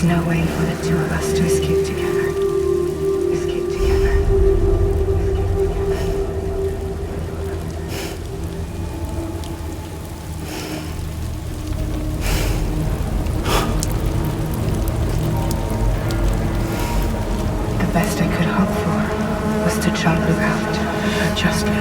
was no way for the two of us to escape together. Escape together. The best I could hope for was to jump Luke out. Just Luke.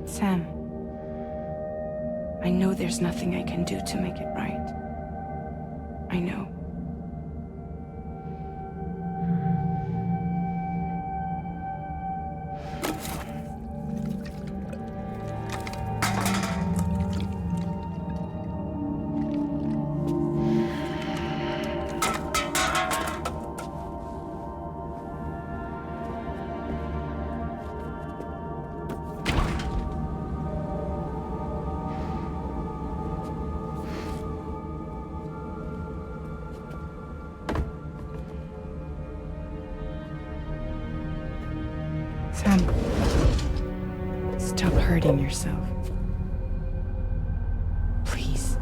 Sam, I know there's nothing I can do to make it right. I know. Sam, stop hurting yourself. Please.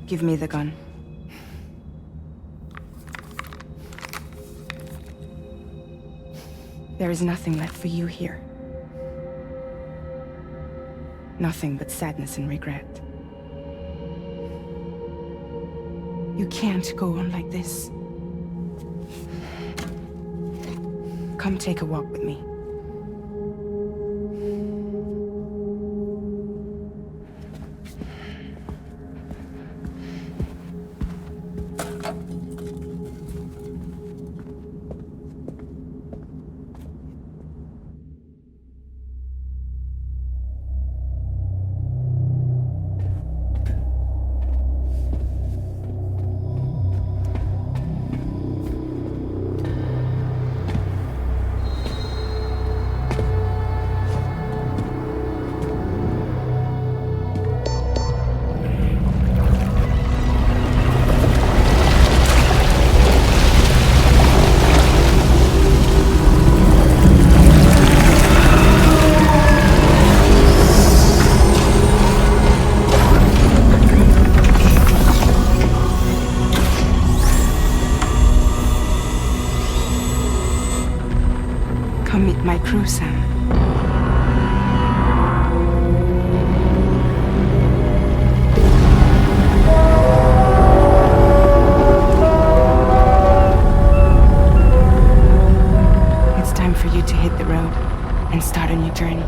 Give me the gun. There is nothing left for you here. Nothing but sadness and regret. You can't go on like this. Come take a walk with me. Come meet my crew, Sam. It's time for you to hit the road and start a new journey.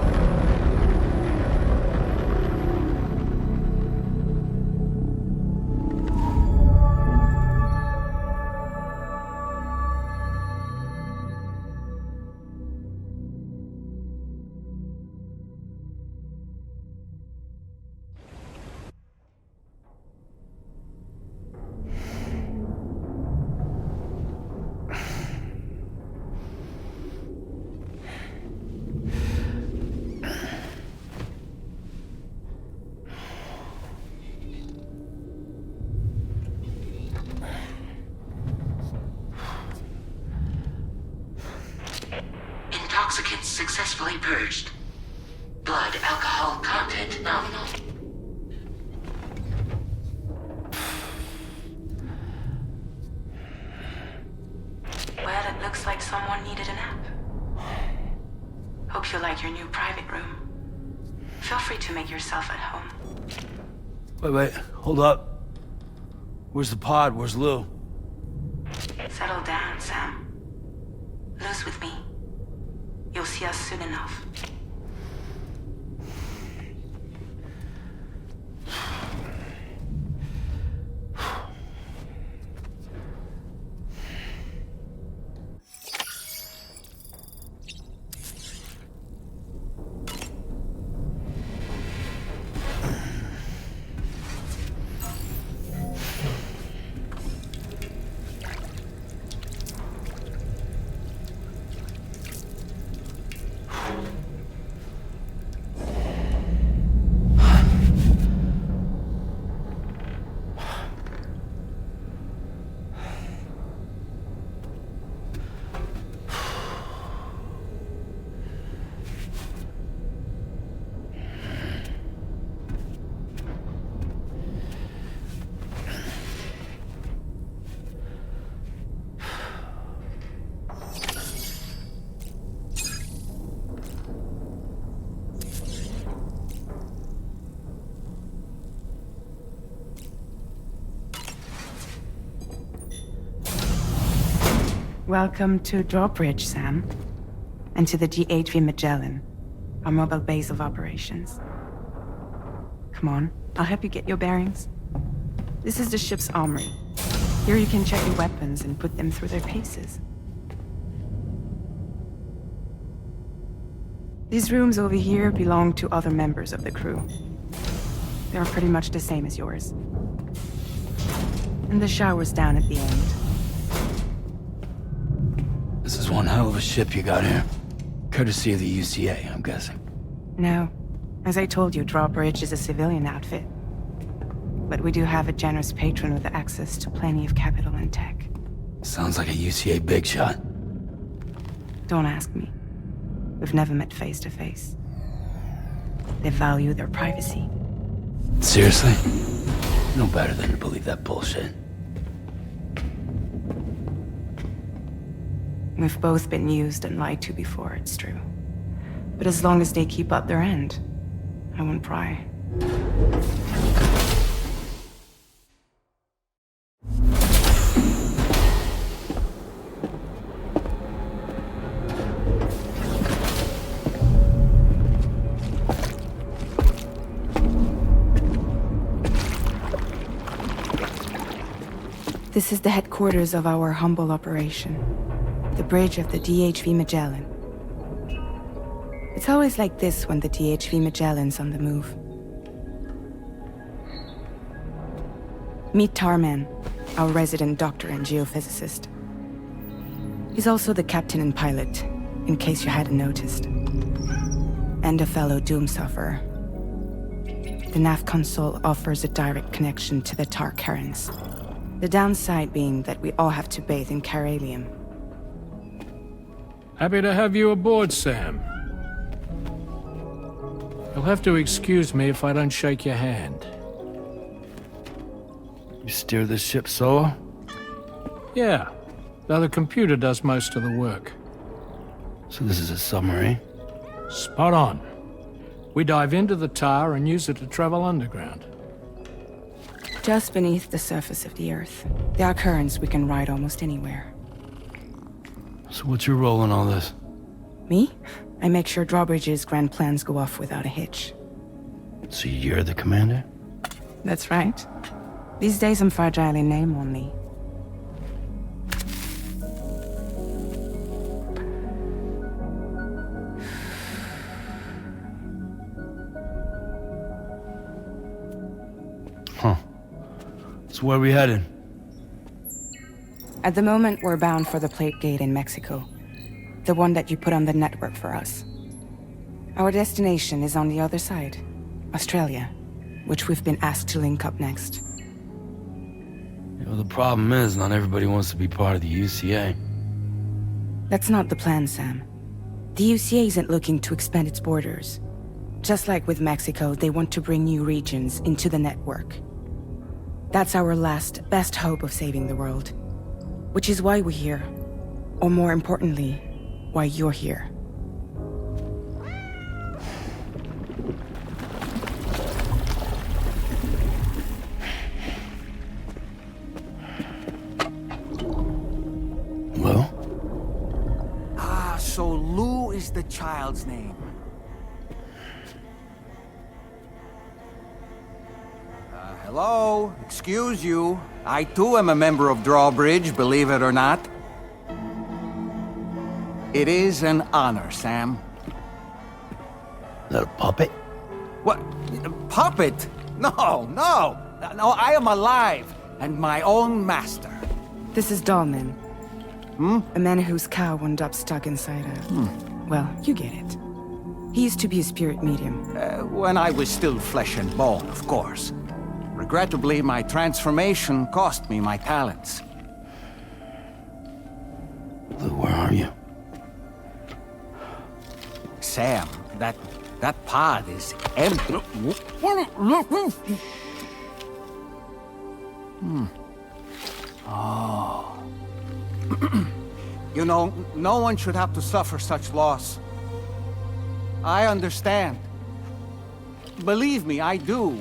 successfully purged. Blood alcohol content nominal. Well, it looks like someone needed a nap. Hope you like your new private room. Feel free to make yourself at home. Wait, hold up. Where's the pod? Where's Lou? Settle down, Sam. Lose with me. You'll see us soon enough. Welcome to Drawbridge, Sam. And to the DHV Magellan, our mobile base of operations. Come on, I'll help you get your bearings. This is the ship's armory. Here you can check your weapons and put them through their paces. These rooms over here belong to other members of the crew. They're pretty much the same as yours. And the shower's down at the end. This is one hell of a ship you got here. Courtesy of the UCA, I'm guessing. No. As I told you, Drawbridge is a civilian outfit. But we do have a generous patron with access to plenty of capital and tech. Sounds like a UCA big shot. Don't ask me. We've never met face to face. They value their privacy. Seriously? No better than to believe that bullshit. We've both been used and lied to before, it's true. But as long as they keep up their end, I won't pry. This is the headquarters of our humble operation. The bridge of the DHV Magellan. It's always like this when the DHV Magellan's on the move. Meet Tarman, our resident doctor and geophysicist. He's also the captain and pilot, in case you hadn't noticed. And a fellow doom sufferer. The nav console offers a direct connection to the Tar currents. The downside being that we all have to bathe in caralium. Happy to have you aboard, Sam. You'll have to excuse me if I don't shake your hand. You steer this ship solo? Yeah, though the computer does most of the work. So this is a submarine? Spot on. We dive into the tar and use it to travel underground. Just beneath the surface of the Earth, there are currents we can ride almost anywhere. So what's your role in all this? Me? I make sure Drawbridge's grand plans go off without a hitch. So you're the commander? That's right. These days I'm fragile in name only. Huh. So where are we headed? At the moment, we're bound for the Plate Gate in Mexico. The one that you put on the network for us. Our destination is on the other side, Australia, which we've been asked to link up next. You know, the problem is, not everybody wants to be part of the UCA. That's not the plan, Sam. The UCA isn't looking to expand its borders. Just like with Mexico, they want to bring new regions into the network. That's our last, best hope of saving the world. Which is why we're here. Or more importantly, why you're here. Well? So Lou is the child's name. Hello? Excuse you. I too am a member of Drawbridge, believe it or not. It is an honor, Sam. Is that a puppet? What? A puppet? No, no! No, I am alive, and my own master. This is Dahlman. A man whose cow wound up stuck inside a... Well, you get it. He used to be a spirit medium. When I was still flesh and bone, of course. Regrettably, my transformation cost me my talents. Lou, where are you? Sam, that pod is empty. Oh. You know, no one should have to suffer such loss. I understand. Believe me, I do.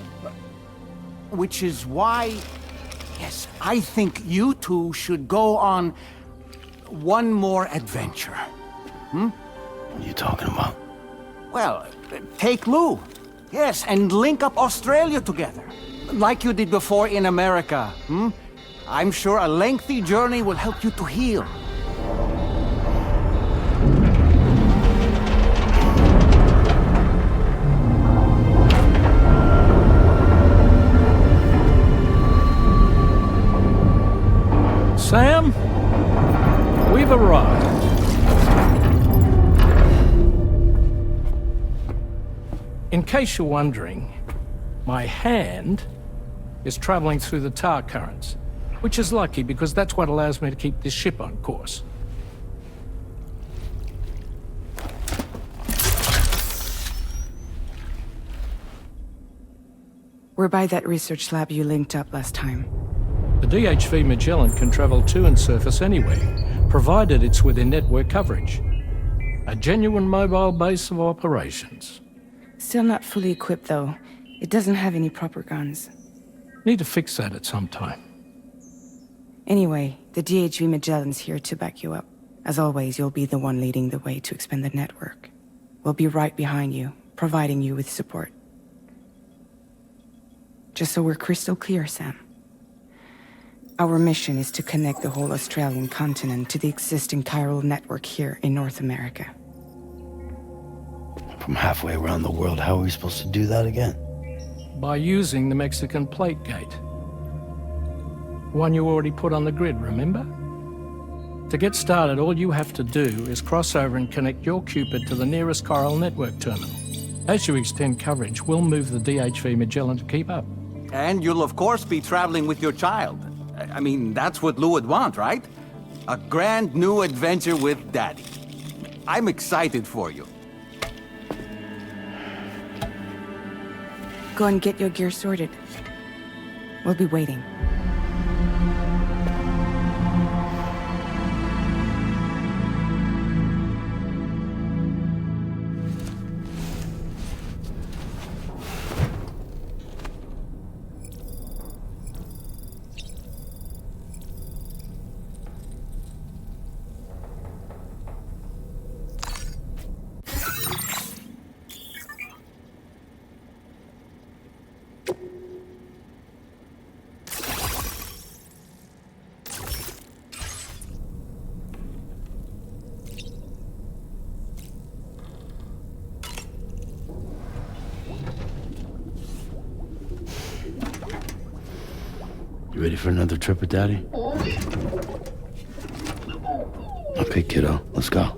Which is why, yes, I think you two should go on one more adventure. What are you talking about? Well, take Lou. Yes, and link up Australia together. Like you did before in America. I'm sure a lengthy journey will help you to heal. Sam, we've arrived. In case you're wondering, my hand is traveling through the tar currents, which is lucky because that's what allows me to keep this ship on course. We're by that research lab you linked up last time. The DHV Magellan can travel to and surface anywhere, provided it's within network coverage. A genuine mobile base of operations. Still not fully equipped, though. It doesn't have any proper guns. Need to fix that at some time. Anyway, the DHV Magellan's here to back you up. As always, you'll be the one leading the way to expand the network. We'll be right behind you, providing you with support. Just so we're crystal clear, Sam. Our mission is to connect the whole Australian continent to the existing chiral network here in North America. From halfway around the world, how are we supposed to do that again? By using the Mexican plate gate. One you already put on the grid, remember? To get started, all you have to do is cross over and connect your Cupid to the nearest chiral network terminal. As you extend coverage, we'll move the DHV Magellan to keep up. And you'll of course be traveling with your child. I mean, that's what Lou would want, right? A grand new adventure with Daddy. I'm excited for you. Go and get your gear sorted. We'll be waiting. You ready for another trip with Daddy? Okay, kiddo, let's go.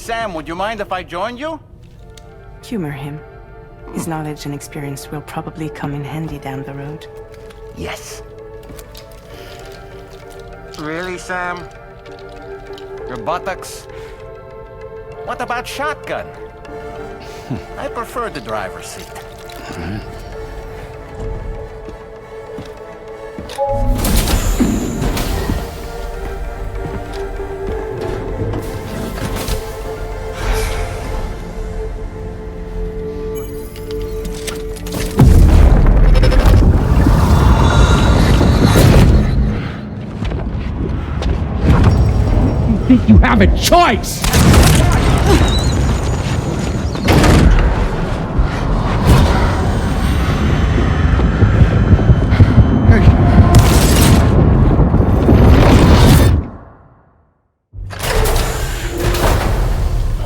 Sam, would you mind if I joined you? Humor him. His knowledge and experience will probably come in handy down the road. Yes. Really, Sam? Your buttocks? What about shotgun? I prefer the driver's seat. Think you have a choice?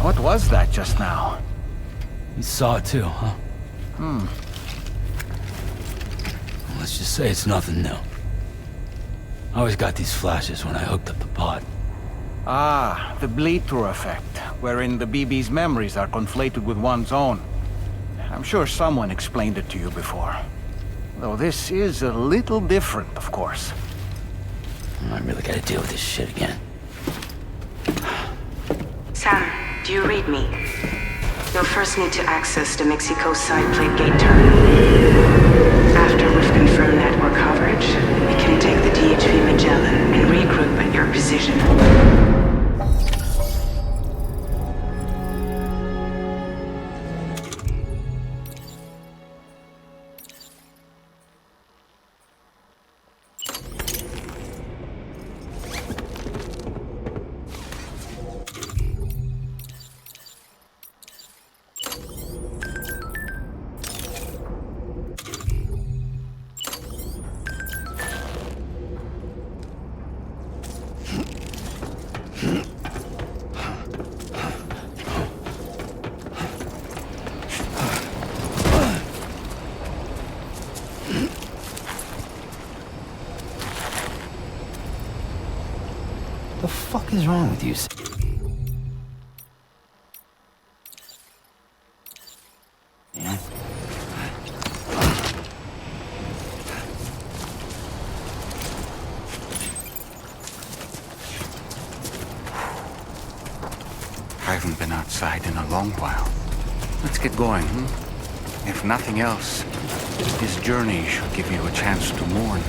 What was that just now? You saw it too, huh? Let's just say it's nothing new. I always got these flashes when I hooked up the pod. Ah, the bleed-through effect, wherein the BB's memories are conflated with one's own. I'm sure someone explained it to you before. Though this is a little different, of course. I really gotta deal with this shit again. Sam, do you read me? You'll first need to access the Mexico side plate gate terminal. After we've confirmed network coverage, we can take the DHV Magellan and regroup at your position. The fuck is wrong with you? Yeah. I haven't been outside in a long while. Let's get going, If nothing else, this journey should give you a chance to mourn.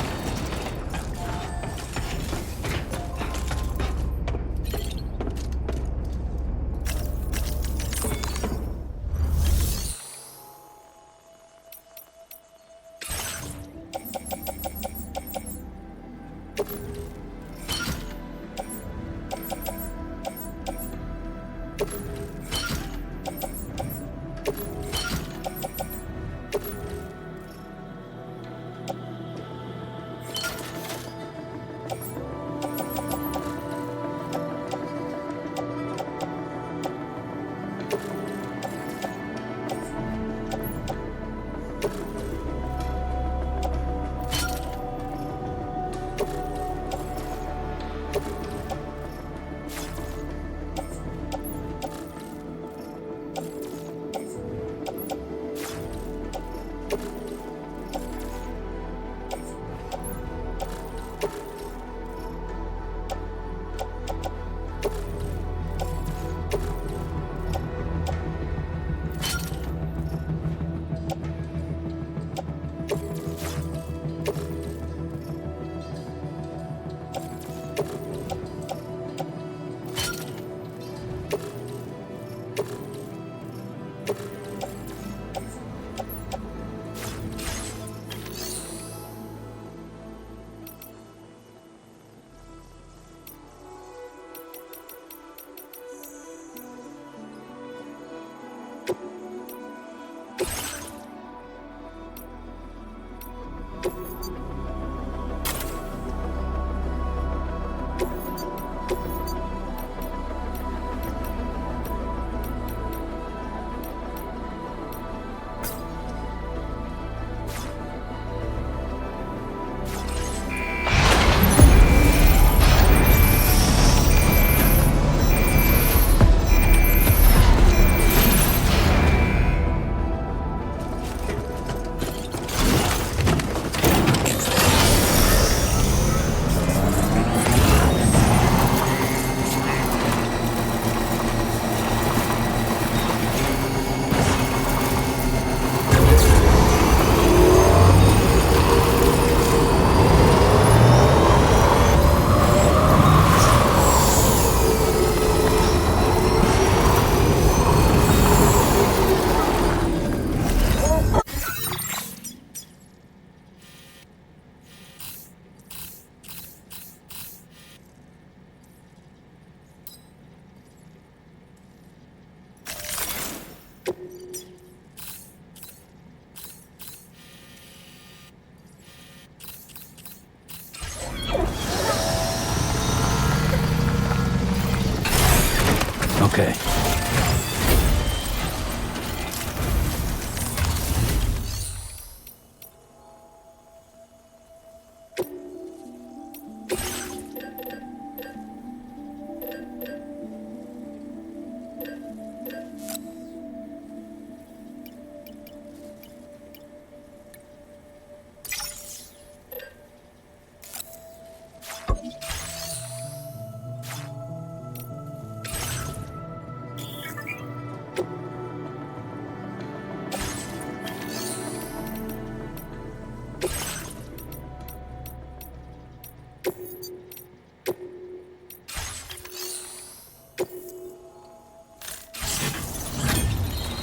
Okay.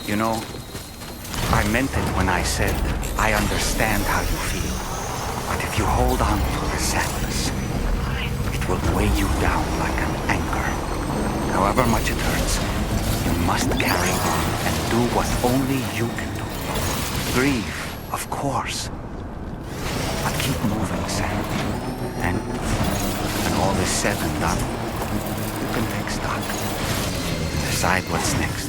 You know, I meant it when I said I understand how you feel. But if you hold on to the sadness, it will weigh you down like an anchor. However much it hurts, you must carry on and do what only you can do. Grieve, of course. But keep moving, Sam. And when all is said and done, you can take stock. Decide what's next.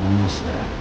Almost there.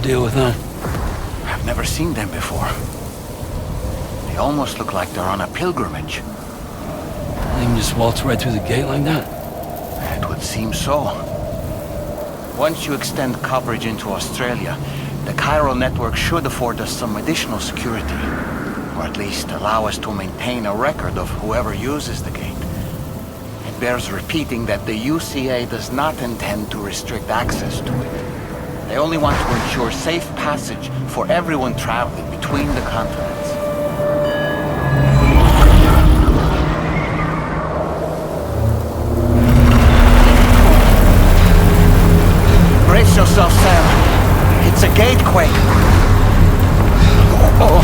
Deal with them? I've never seen them before. They almost look like they're on a pilgrimage. They can just waltz right through the gate like that? It would seem so. Once you extend coverage into Australia, the chiral network should afford us some additional security. Or at least allow us to maintain a record of whoever uses the gate. It bears repeating that the UCA does not intend to restrict access to it. They only want to ensure safe passage for everyone traveling between the continents. Brace yourself, Sam. It's a gatequake. Oh,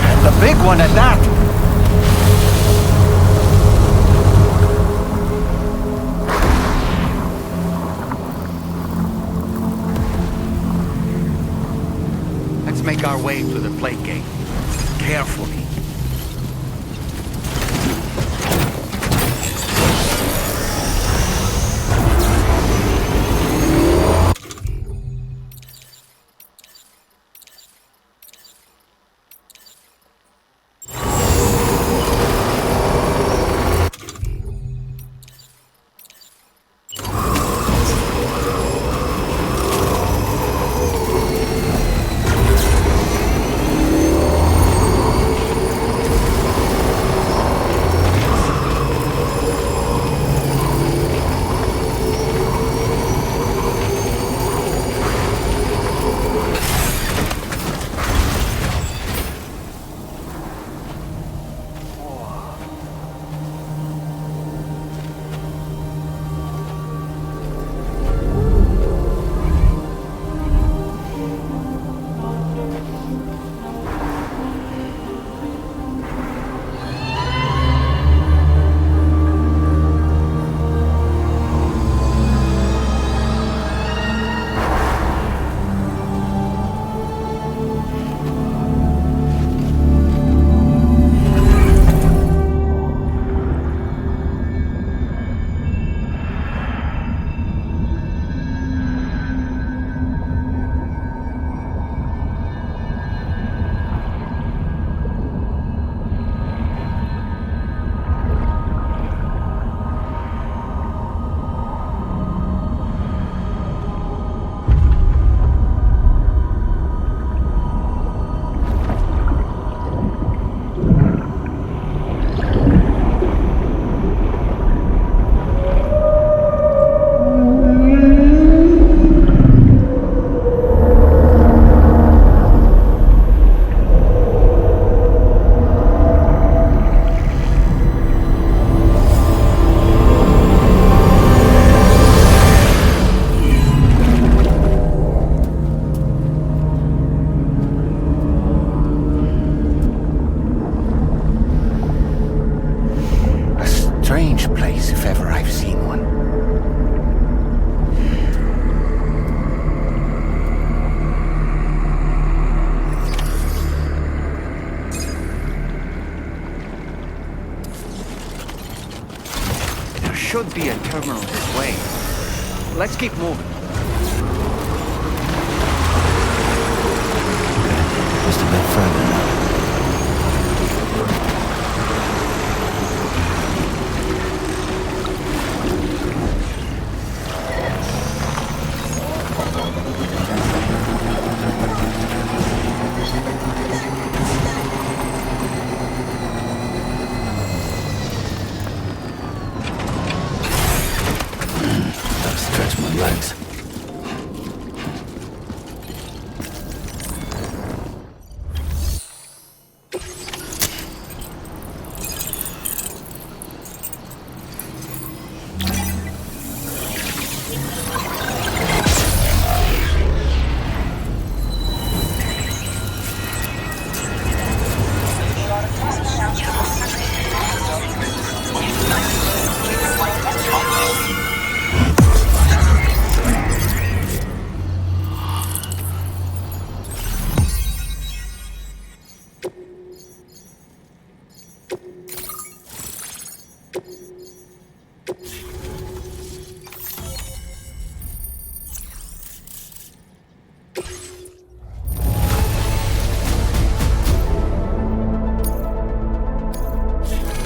and the big one at that. Make our way to the plate gate. Carefully. should be a terminal this way. Let's keep moving. Just a bit further now. Gotta stretch my legs.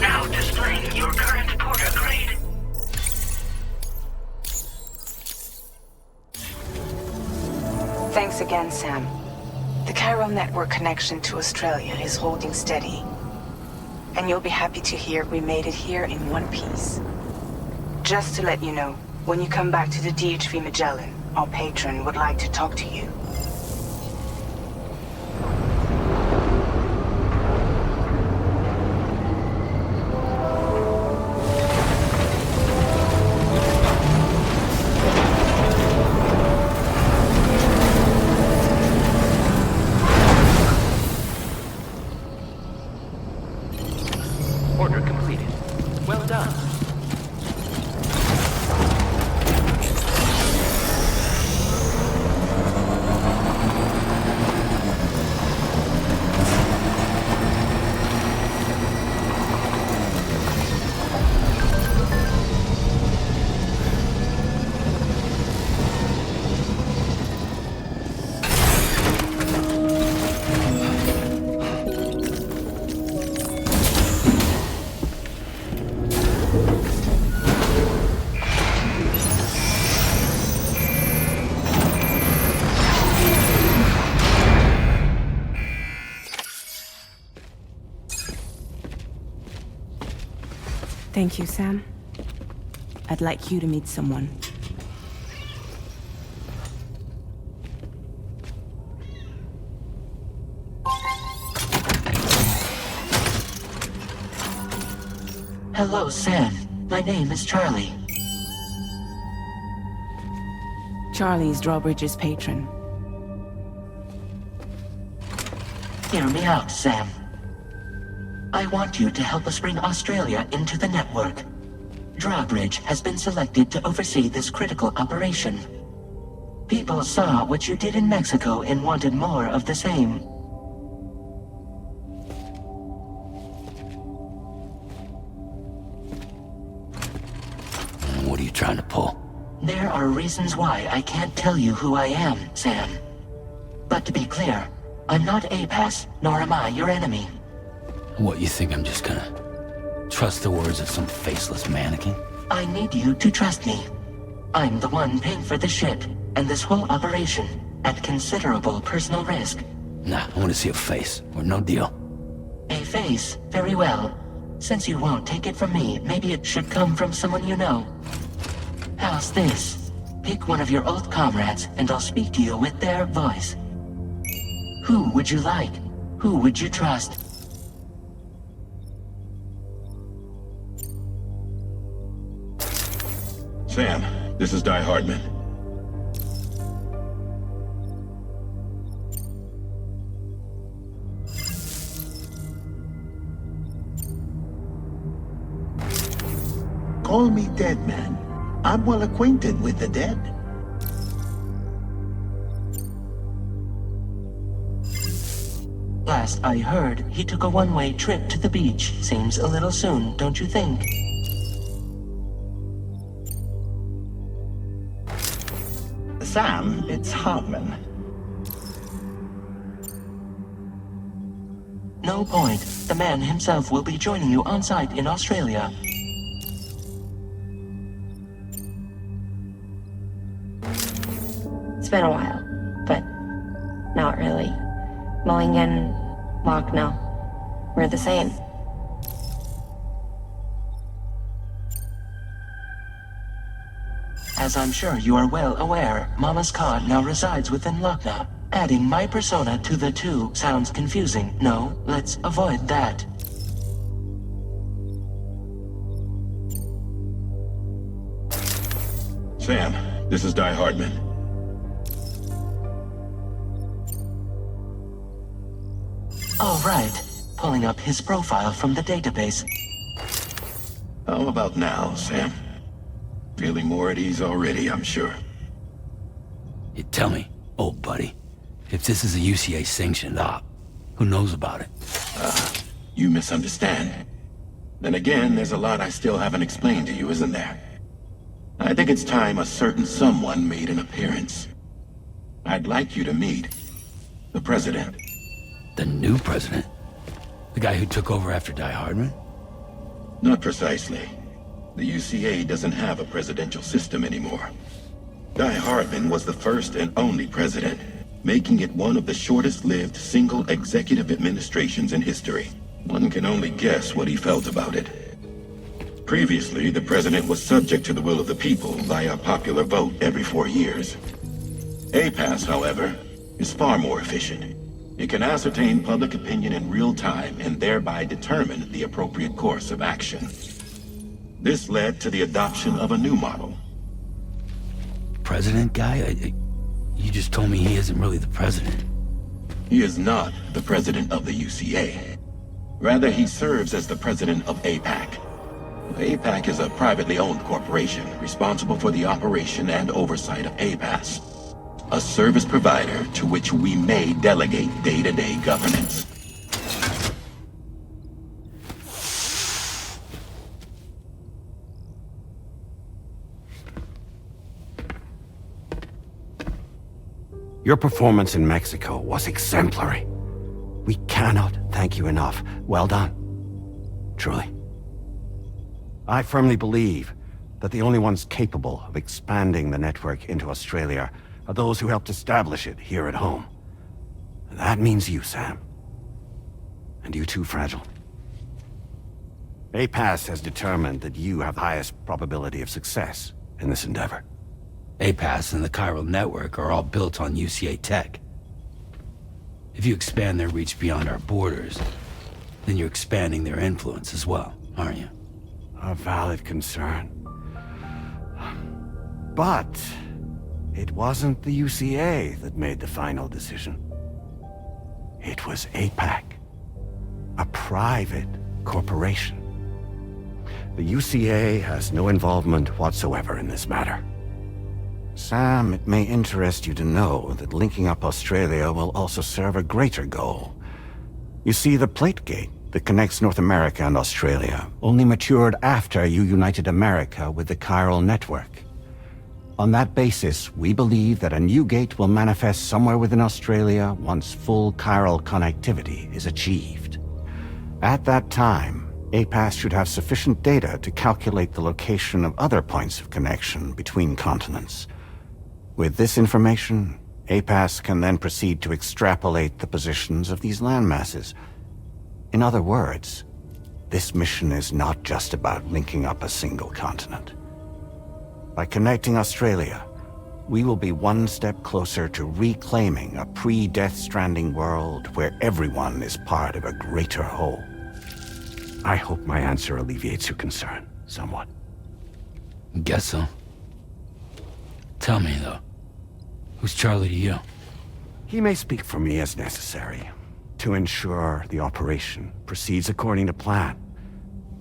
Now displaying your current porter grade. Thanks again, Sam. The chiral network connection to Australia is holding steady. And you'll be happy to hear we made it here in one piece. Just to let you know, when you come back to the DHV Magellan, our patron would like to talk to you. Order completed. Well done. Thank you, Sam. I'd like you to meet someone. Hello, Sam. My name is Charlie. Charlie's Drawbridge's patron. Hear me out, Sam. I want you to help us bring Australia into the network. Drawbridge has been selected to oversee this critical operation. People saw what you did in Mexico and wanted more of the same. What are you trying to pull? There are reasons why I can't tell you who I am, Sam. But to be clear, I'm not APAS, nor am I your enemy. What, you think I'm just gonna trust the words of some faceless mannequin? I need you to trust me. I'm the one paying for the shit, and this whole operation, at considerable personal risk. Nah, I want to see a face, or no deal. A face, very well. Since you won't take it from me, maybe it should come from someone you know. How's this? Pick one of your old comrades, and I'll speak to you with their voice. Who would you like? Who would you trust? Sam, this is Di Hardman. Call me Dead Man. I'm well acquainted with the dead. Last I heard, he took a one-way trip to the beach. Seems a little soon, don't you think? Sam, it's Hartman. No point. The man himself will be joining you on site in Australia. It's been a while, but not really. Mulligan, Locke, no. We're the same. As I'm sure you are well aware, Mama's car now resides within Lucknow. Adding my persona to the two sounds confusing. No, let's avoid that. Sam, this is Di Hartman. All right. Pulling up his profile from the database. How about now, Sam? Feeling more at ease already, I'm sure. You tell me, old buddy, if this is a UCA-sanctioned op, who knows about it? You misunderstand. Then again, there's a lot I still haven't explained to you, isn't there? I think it's time a certain someone made an appearance. I'd like you to meet the President. The new president? The guy who took over after Di Hardman? Not precisely. The UCA doesn't have a presidential system anymore. Di Hardman was the first and only president, making it one of the shortest-lived single executive administrations in history. One can only guess what he felt about it. Previously, the president was subject to the will of the people via popular vote every 4 years. APAS, however, is far more efficient. It can ascertain public opinion in real time and thereby determine the appropriate course of action. This led to the adoption of a new model. President guy? You just told me he isn't really the president. He is not the president of the UCA. Rather, he serves as the president of APAC. APAC is a privately owned corporation responsible for the operation and oversight of APAS, a service provider to which we may delegate day-to-day governance. Your performance in Mexico was exemplary. We cannot thank you enough. Well done. Truly. I firmly believe that the only ones capable of expanding the network into Australia are those who helped establish it here at home. That means you, Sam. And you too, Fragile. APAS has determined that you have the highest probability of success in this endeavor. APAS and the chiral network are all built on UCA tech. If you expand their reach beyond our borders, then you're expanding their influence as well, aren't you? A valid concern. But it wasn't the UCA that made the final decision. It was APAC, a private corporation. The UCA has no involvement whatsoever in this matter. Sam, it may interest you to know that linking up Australia will also serve a greater goal. You see, the plate gate that connects North America and Australia only matured after you united America with the chiral network. On that basis, we believe that a new gate will manifest somewhere within Australia once full chiral connectivity is achieved. At that time, APAS should have sufficient data to calculate the location of other points of connection between continents. With this information, APAS can then proceed to extrapolate the positions of these landmasses. In other words, this mission is not just about linking up a single continent. By connecting Australia, we will be one step closer to reclaiming a pre-Death Stranding world where everyone is part of a greater whole. I hope my answer alleviates your concern somewhat. Guess so. Tell me, though, who's Charlie to you? He may speak for me as necessary to ensure the operation proceeds according to plan.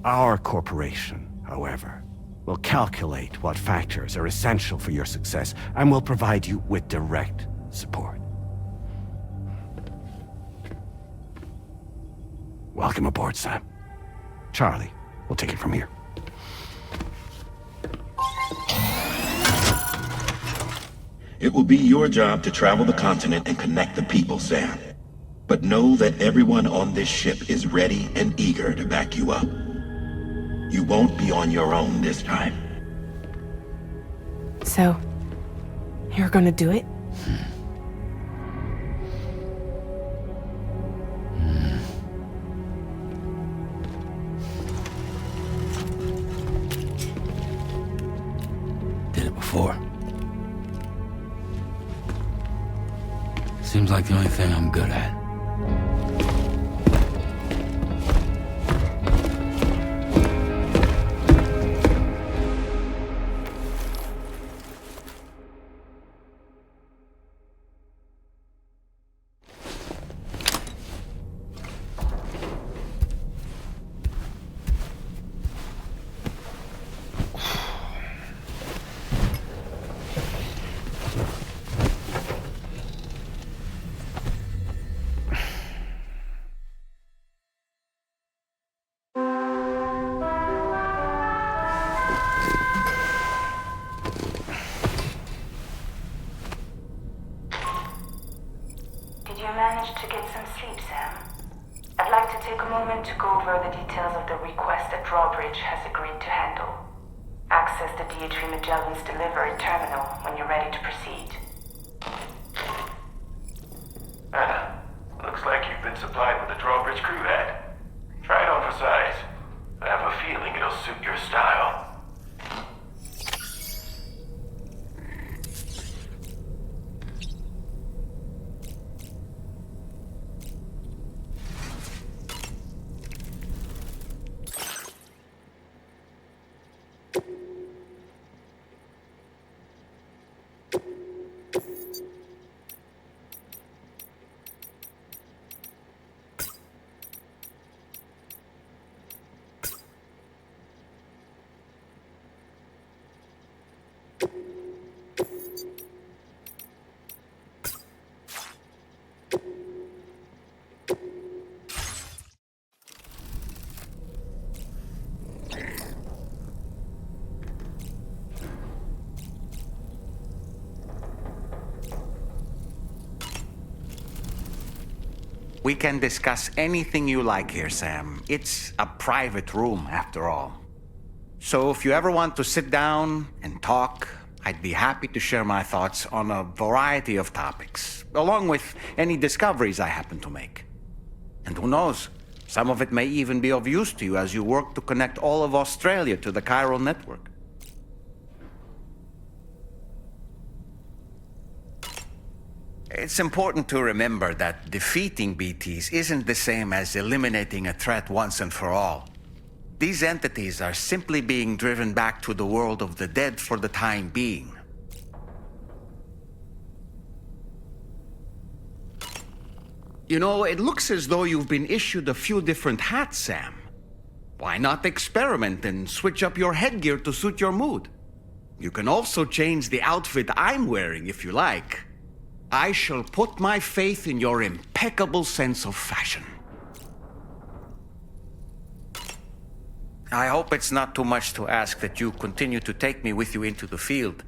Our corporation, however, will calculate what factors are essential for your success and will provide you with direct support. Welcome aboard, Sam. Charlie, we'll take it from here. It will be your job to travel the continent and connect the people, Sam. But know that everyone on this ship is ready and eager to back you up. You won't be on your own this time. So, you're gonna do it? Did it before. Seems like the only thing I'm good at. Did you manage to get some sleep, Sam? I'd like to take a moment to go over the details of the request that Drawbridge has agreed to handle. Access the DHV Magellan's delivery terminal when you're ready to proceed. Anna, looks like you've been supplied with a Drawbridge crew hat. Try it on for size. I have a feeling it'll suit your style. We can discuss anything you like here, Sam. It's a private room, after all. So if you ever want to sit down and talk, I'd be happy to share my thoughts on a variety of topics, along with any discoveries I happen to make. And who knows, some of it may even be of use to you as you work to connect all of Australia to the chiral network. It's important to remember that defeating BTs isn't the same as eliminating a threat once and for all. These entities are simply being driven back to the world of the dead for the time being. You know, it looks as though you've been issued a few different hats, Sam. Why not experiment and switch up your headgear to suit your mood? You can also change the outfit I'm wearing if you like. I shall put my faith in your impeccable sense of fashion. I hope it's not too much to ask that you continue to take me with you into the field.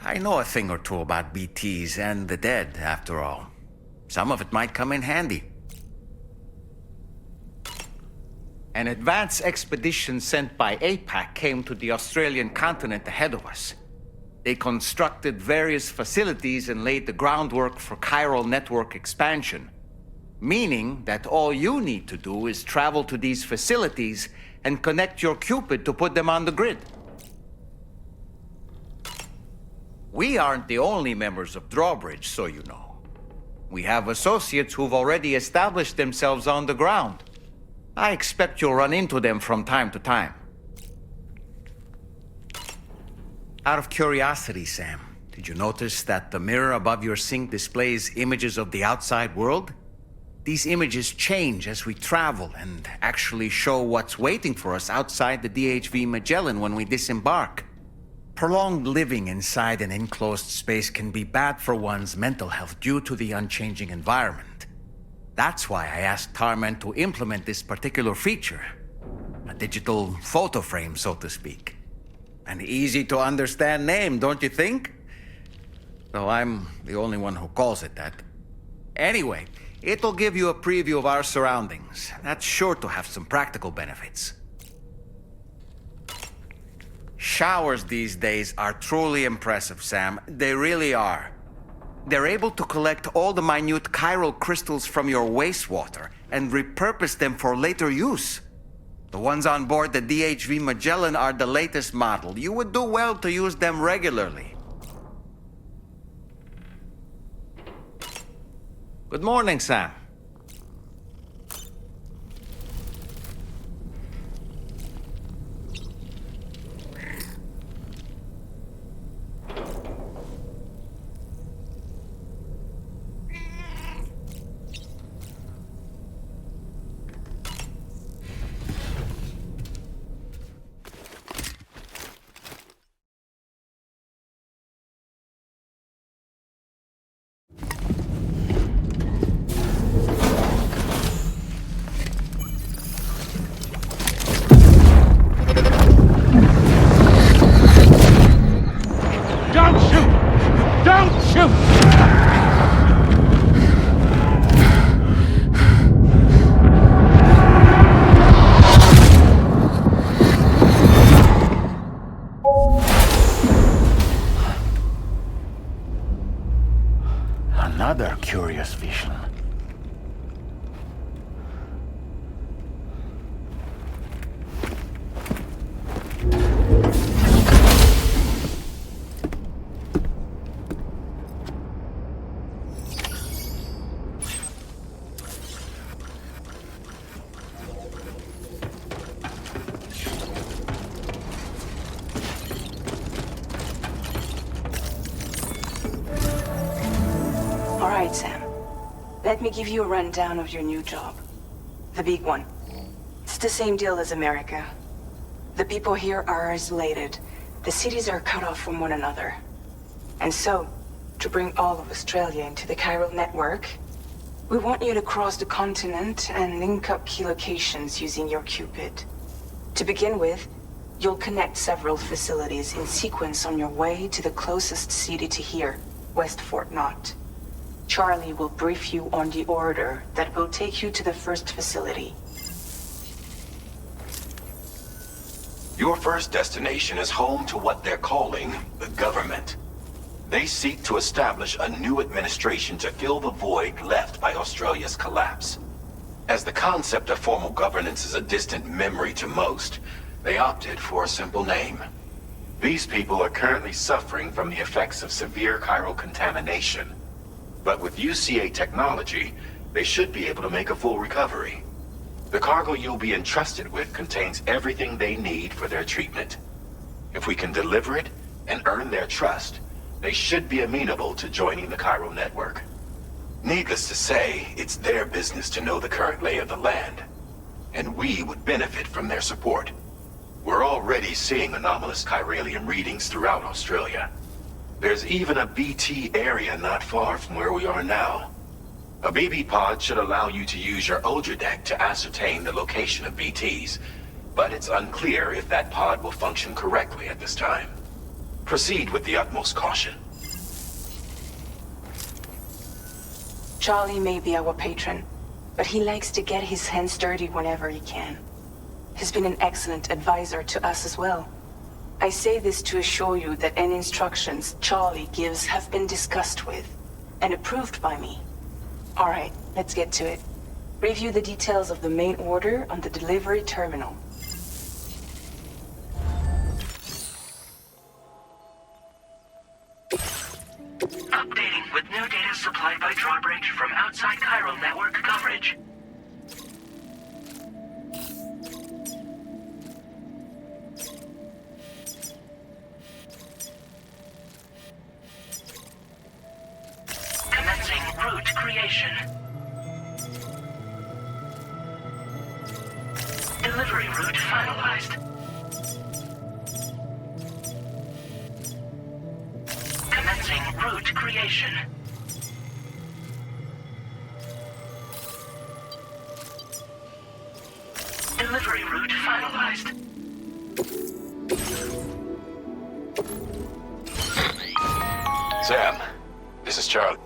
I know a thing or two about BTs and the dead, after all. Some of it might come in handy. An advance expedition sent by APAC came to the Australian continent ahead of us. They constructed various facilities and laid the groundwork for chiral network expansion, meaning that all you need to do is travel to these facilities and connect your Cupid to put them on the grid. We aren't the only members of Drawbridge, so you know. We have associates who've already established themselves on the ground. I expect you'll run into them from time to time. Out of curiosity, Sam, did you notice that the mirror above your sink displays images of the outside world? These images change as we travel and actually show what's waiting for us outside the DHV Magellan when we disembark. Prolonged living inside an enclosed space can be bad for one's mental health due to the unchanging environment. That's why I asked Tarman to implement this particular feature. A digital photo frame, so to speak. An easy-to-understand name, don't you think? Though I'm the only one who calls it that. Anyway, it'll give you a preview of our surroundings. That's sure to have some practical benefits. Showers these days are truly impressive, Sam. They really are. They're able to collect all the minute chiral crystals from your wastewater and repurpose them for later use. The ones on board the DHV Magellan are the latest model. You would do well to use them regularly. Good morning, Sam. Another curious vision. Alright, Sam. Let me give you a rundown of your new job. The big one. It's the same deal as America. The people here are isolated. The cities are cut off from one another. And so, to bring all of Australia into the chiral network, we want you to cross the continent and link up key locations using your Cupid. To begin with, you'll connect several facilities in sequence on your way to the closest city to here, West Fort Knott. Charlie will brief you on the order that will take you to the first facility. Your first destination is home to what they're calling the government. They seek to establish a new administration to fill the void left by Australia's collapse. As the concept of formal governance is a distant memory to most, they opted for a simple name. These people are currently suffering from the effects of severe chiral contamination. But with UCA technology, they should be able to make a full recovery. The cargo you'll be entrusted with contains everything they need for their treatment. If we can deliver it and earn their trust, they should be amenable to joining the chiral network. Needless to say, it's their business to know the current lay of the land, and we would benefit from their support. We're already seeing anomalous chiralium readings throughout Australia. There's even a BT area not far from where we are now. A BB pod should allow you to use your Ultra deck to ascertain the location of BTs, but it's unclear if that pod will function correctly at this time. Proceed with the utmost caution. Charlie may be our patron, but he likes to get his hands dirty whenever he can. He's been an excellent advisor to us as well. I say this to assure you that any instructions Charlie gives have been discussed with and approved by me. All right, let's get to it. Review the details of the main order on the delivery terminal. Updating with new data supplied by drawbridge from outside chiral network coverage. Commencing route creation. Delivery route finalized. Commencing route creation. Delivery route finalized. Sam, This is Charlie.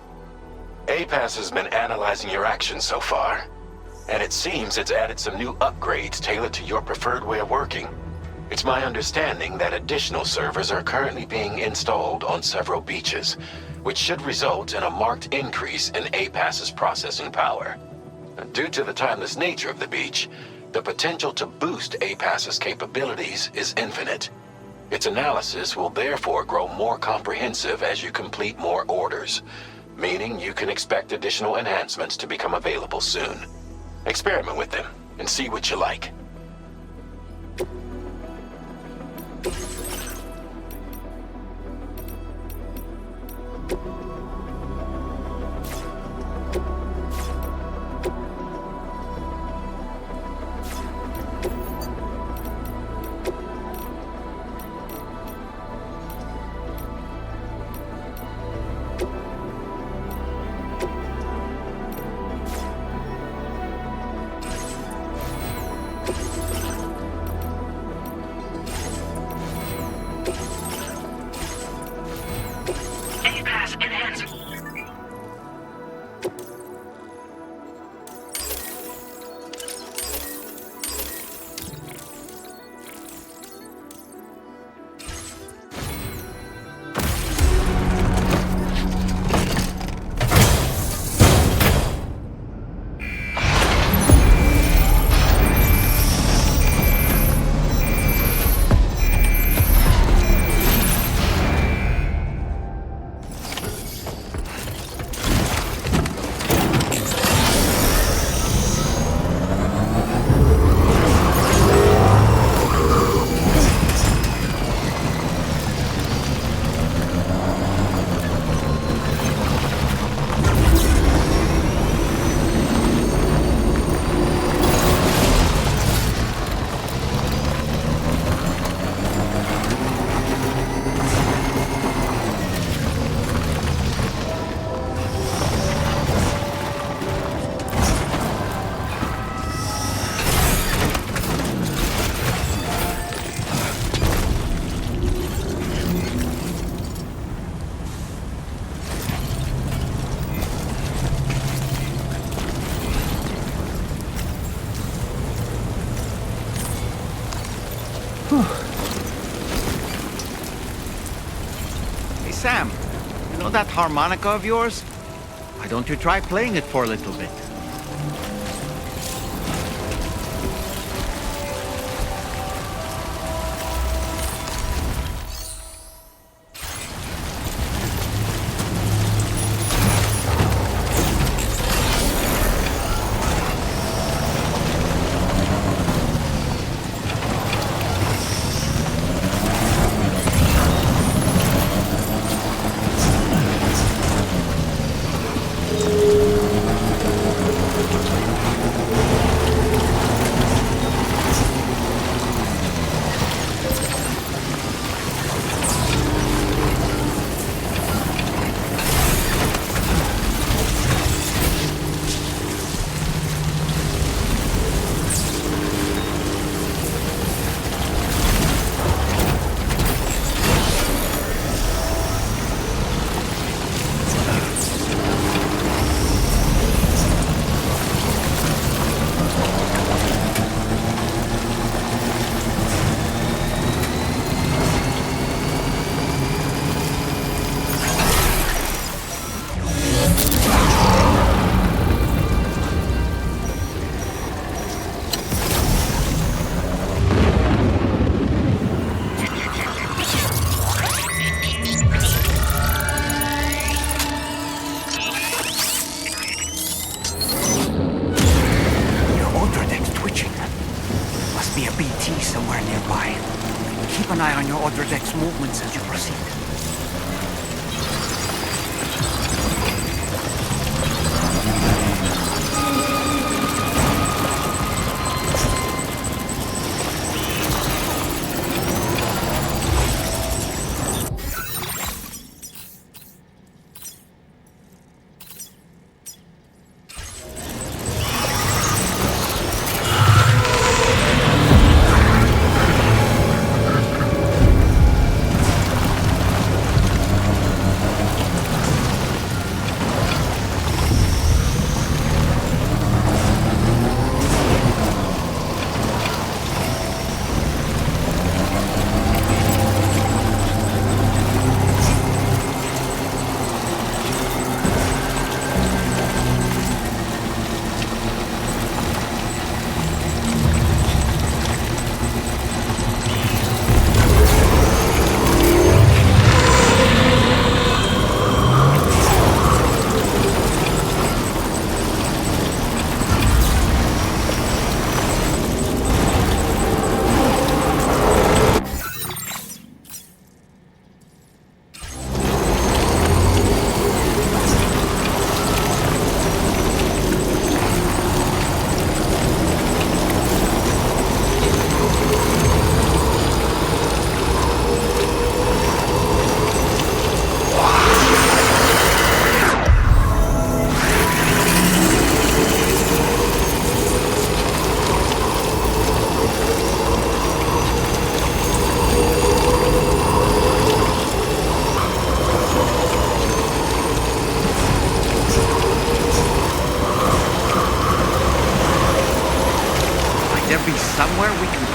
APAS has been analyzing your actions so far, and it seems it's added some new upgrades tailored to your preferred way of working. It's my understanding that additional servers are currently being installed on several beaches, which should result in a marked increase in APAS's processing power. Due to the timeless nature of the beach, the potential to boost APAS's capabilities is infinite. Its analysis will therefore grow more comprehensive as you complete more orders, meaning you can expect additional enhancements to become available soon. Experiment with them and see what you like. Hey Sam, you know that harmonica of yours? Why don't you try playing it for a little bit?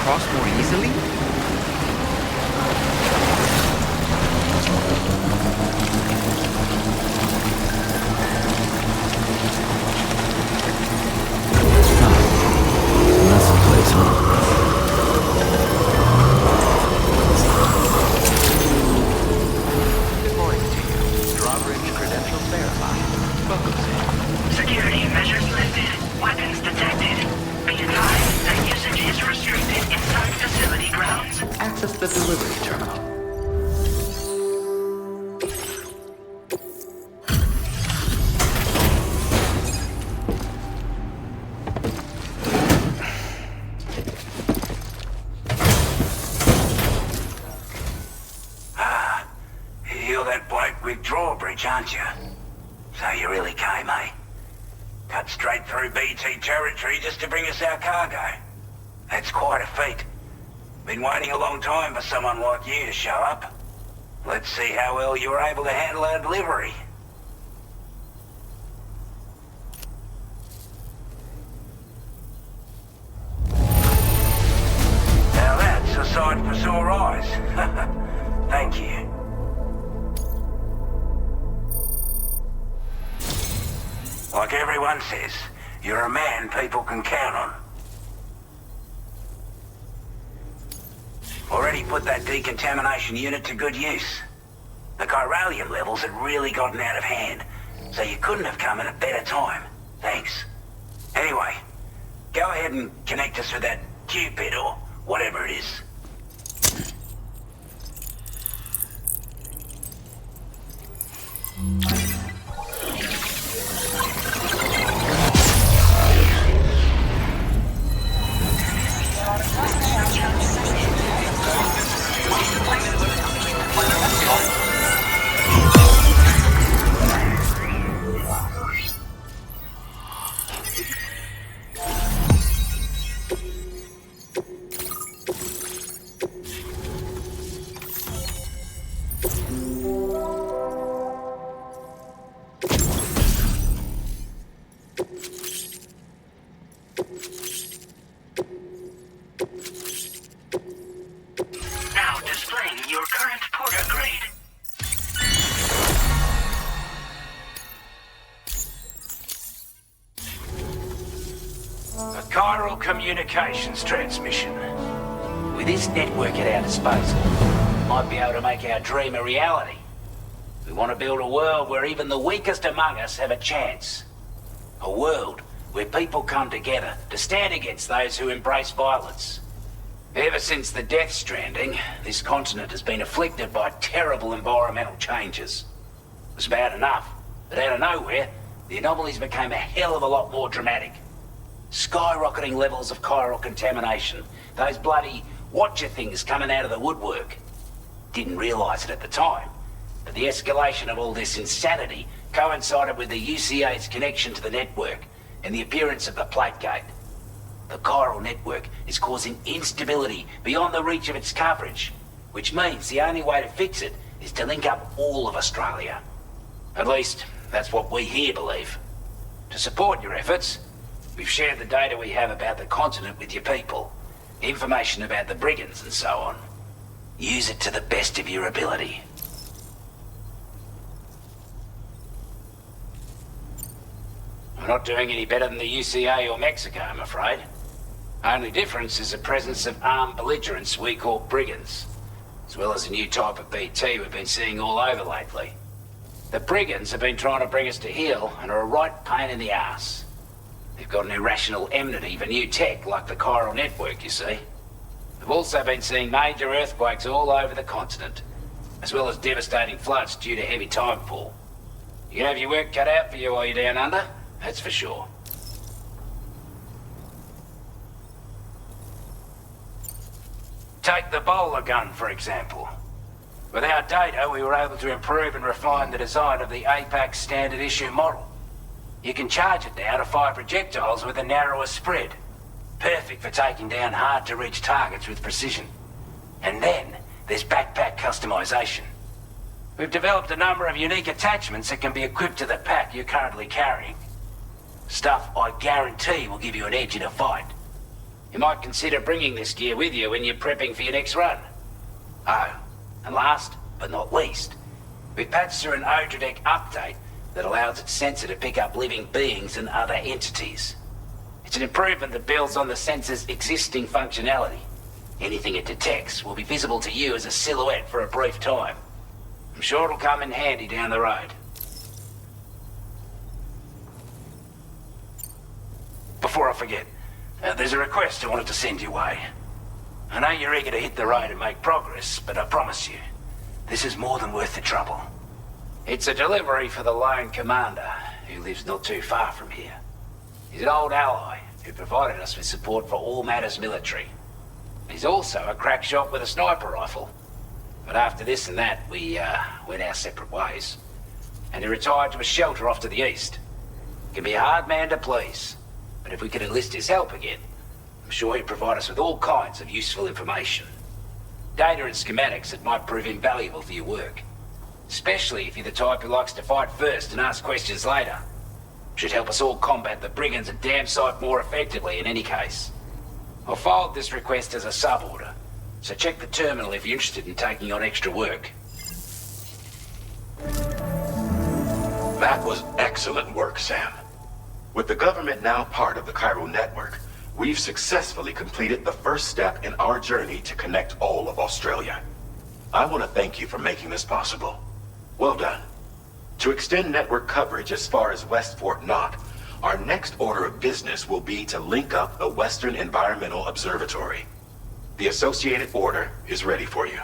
cross more easily? That's the place, huh? Good morning to you. Drawbridge credentials verified. Welcome, Sam. Security measures lifted. Weapons detected. Be advised that usage is restricted inside facility grounds. Access the delivery terminal. You're that bloke with drawbridge, aren't you? So you really came, eh? Cut straight through BT territory just to bring us our cargo. That's quite a feat. Been waiting a long time for someone like you to show up. Let's see how well you were able to handle our delivery. Now that's a sight for sore eyes. Thank you. Like everyone says, you're a man people can count on. Already put that decontamination unit to good use. The chiralium levels had really gotten out of hand, so you couldn't have come at a better time. Thanks. Anyway, go ahead and connect us with that Cupid or whatever it is. Now displaying your current porter grade. A chiral communications transmission. With this network at our disposal, we might be able to make our dream a reality. We want to build a world where even the weakest among us have a chance. A world where people come together to stand against those who embrace violence. Ever since the Death Stranding, this continent has been afflicted by terrible environmental changes. It was bad enough, but out of nowhere, the anomalies became a hell of a lot more dramatic. Skyrocketing levels of chiral contamination, those bloody watcher things coming out of the woodwork. Didn't realize it at the time, but the escalation of all this insanity coincided with the UCA's connection to the network and the appearance of the plate gate. The chiral network is causing instability beyond the reach of its coverage, which means the only way to fix it is to link up all of Australia. At least, that's what we here believe. To support your efforts, we've shared the data we have about the continent with your people, information about the brigands and so on. Use it to the best of your ability. We're not doing any better than the UCA or Mexico, I'm afraid. Only difference is the presence of armed belligerents we call brigands, as well as a new type of BT we've been seeing all over lately. The brigands have been trying to bring us to heel and are a right pain in the ass. They've got an irrational enmity for new tech like the chiral network, you see. We've also been seeing major earthquakes all over the continent, as well as devastating floods due to heavy tidefall. You can have your work cut out for you while you're down under, that's for sure. Take the bowler gun, for example. With our data, we were able to improve and refine the design of the APAC standard issue model. You can charge it now to fire projectiles with a narrower spread. Perfect for taking down hard-to-reach targets with precision. And then, there's backpack customization. We've developed a number of unique attachments that can be equipped to the pack you're currently carrying. Stuff I guarantee will give you an edge in a fight. You might consider bringing this gear with you when you're prepping for your next run. Oh, and last but not least, we patched through an Odradek update that allows its sensor to pick up living beings and other entities. It's an improvement that builds on the sensor's existing functionality. Anything it detects will be visible to you as a silhouette for a brief time. I'm sure it'll come in handy down the road. Before I forget, there's a request I wanted to send your way. I know you're eager to hit the road and make progress, but I promise you, this is more than worth the trouble. It's a delivery for the lone commander, who lives not too far from here. He's an old ally who provided us with support for all matters military. He's also a crack shot with a sniper rifle. But after this and that, we went our separate ways. And he retired to a shelter off to the east. Can be a hard man to please, but if we could enlist his help again, I'm sure he'd provide us with all kinds of useful information. Data and schematics that might prove invaluable for your work. Especially if you're the type who likes to fight first and ask questions later. Should help us all combat the brigands a damn sight more effectively in any case. I'll forward this request as a sub-order, so check the terminal if you're interested in taking on extra work. That was excellent work, Sam. With the government now part of the Chiral network, we've successfully completed the first step in our journey to connect all of Australia. I want to thank you for making this possible. Well done. To extend network coverage as far as West Fort Knott, our next order of business will be to link up the Western Environmental Observatory. The associated order is ready for you.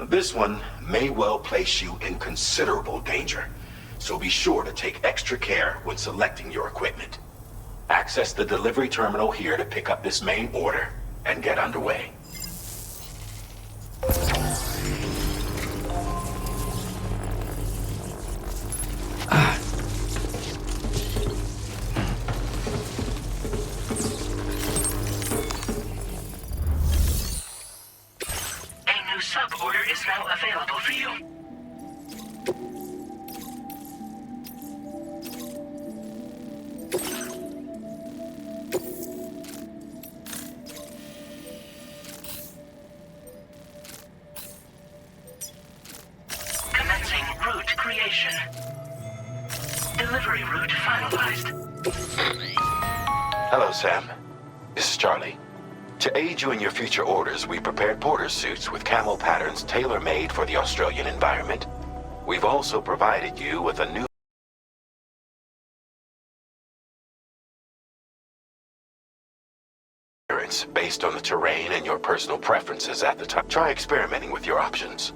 This one may well place you in considerable danger, so be sure to take extra care when selecting your equipment. Access the delivery terminal here to pick up this main order and get underway. A new sub-order is now available for you. Commencing route creation. Delivery route finalized. Hello, Sam. This is Charlie. To aid you in your future orders, we prepared porter suits with camo patterns tailor-made for the Australian environment. We've also provided you with a new appearance based on the terrain and your personal preferences at the time. Try experimenting with your options.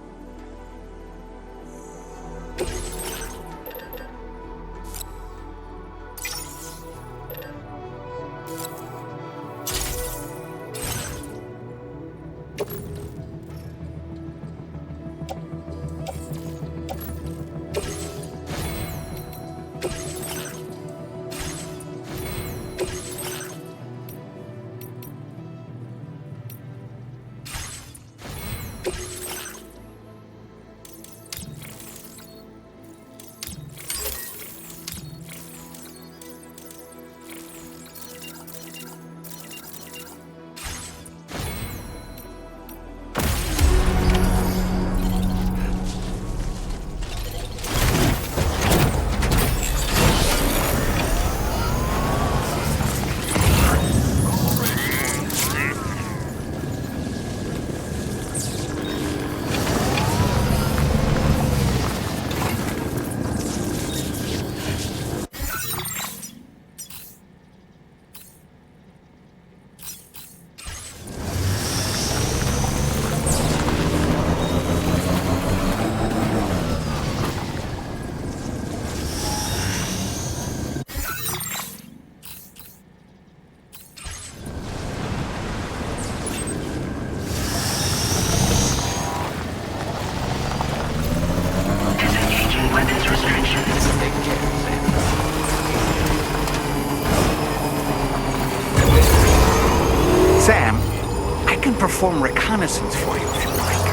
Perform reconnaissance for you if you like.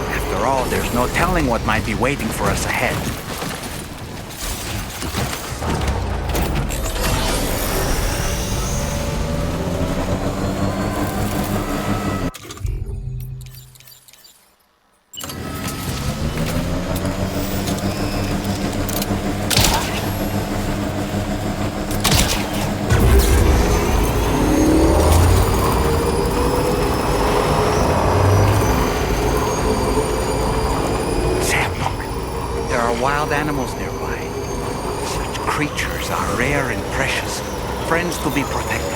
After all, there's no telling what might be waiting for us ahead. animals nearby. Such creatures are rare and precious, friends to be protected.